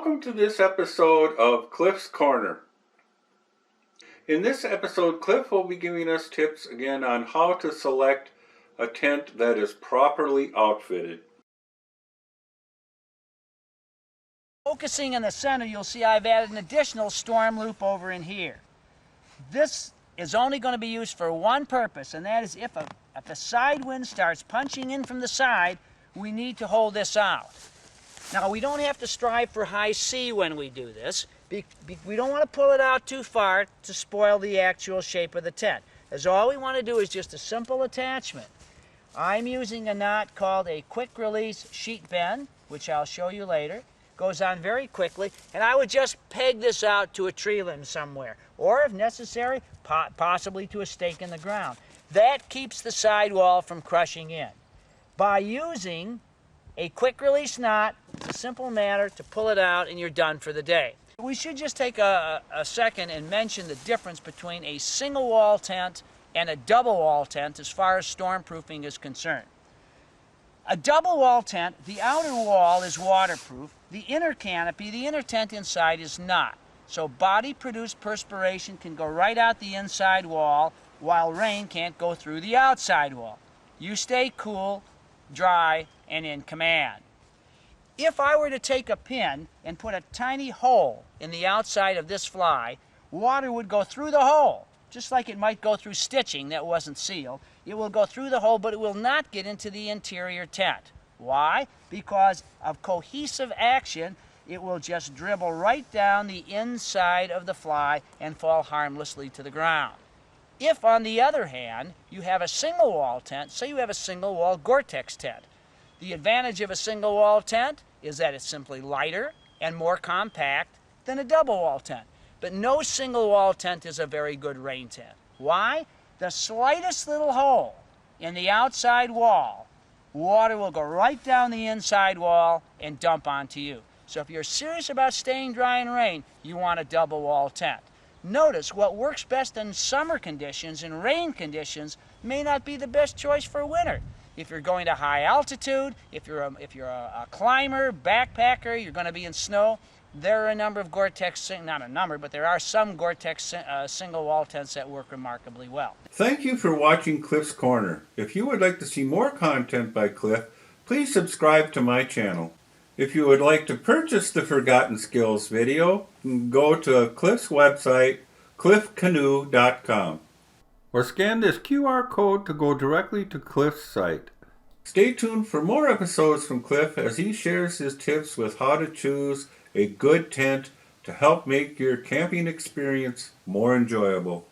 Welcome to this episode of Cliff's Corner. In this episode, Cliff will be giving us tips again on how to select a tent that is properly outfitted. Focusing in the center, you'll see I've added an additional storm loop over in here. This is only going to be used for one purpose, and that is if a side wind starts punching in from the side, we need to hold this out. Now, we don't have to strive for high C when we do this. We don't want to pull it out too far to spoil the actual shape of the tent, as all we want to do is just a simple attachment. I'm using a knot called a quick release sheet bend, which I'll show you later. Goes on very quickly, and I would just peg this out to a tree limb somewhere, or if necessary, possibly to a stake in the ground. That keeps the sidewall from crushing in. By using a quick release knot, it's a simple matter to pull it out and you're done for the day. We should just take a second and mention the difference between a single wall tent and a double wall tent as far as stormproofing is concerned. A double wall tent, the outer wall is waterproof, the inner canopy, the inner tent inside is not. So body-produced perspiration can go right out the inside wall while rain can't go through the outside wall. You stay cool, dry, and in command. If I were to take a pin and put a tiny hole in the outside of this fly, water would go through the hole, just like it might go through stitching that wasn't sealed. It will go through the hole, but it will not get into the interior tent. Why? Because of cohesive action, it will just dribble right down the inside of the fly and fall harmlessly to the ground. If, on the other hand, you have a single wall tent, say you have a single wall Gore-Tex tent, the advantage of a single wall tent is that it's simply lighter and more compact than a double wall tent. But no single wall tent is a very good rain tent. Why? The slightest little hole in the outside wall, water will go right down the inside wall and dump onto you. So if you're serious about staying dry in rain, you want a double wall tent. Notice what works best in summer conditions and rain conditions may not be the best choice for winter. If you're going to high altitude, if you're a climber, backpacker, you're going to be in snow, there are a number of Gore-Tex, not a number, but there are some Gore-Tex single wall tents that work remarkably well. Thank you for watching Cliff's Corner. If you would like to see more content by Cliff, please subscribe to my channel. If you would like to purchase the Forgotten Skills video, go to Cliff's website, cliffcanoe.com. Or scan this QR code to go directly to Cliff's site. Stay tuned for more episodes from Cliff as he shares his tips with how to choose a good tent to help make your camping experience more enjoyable.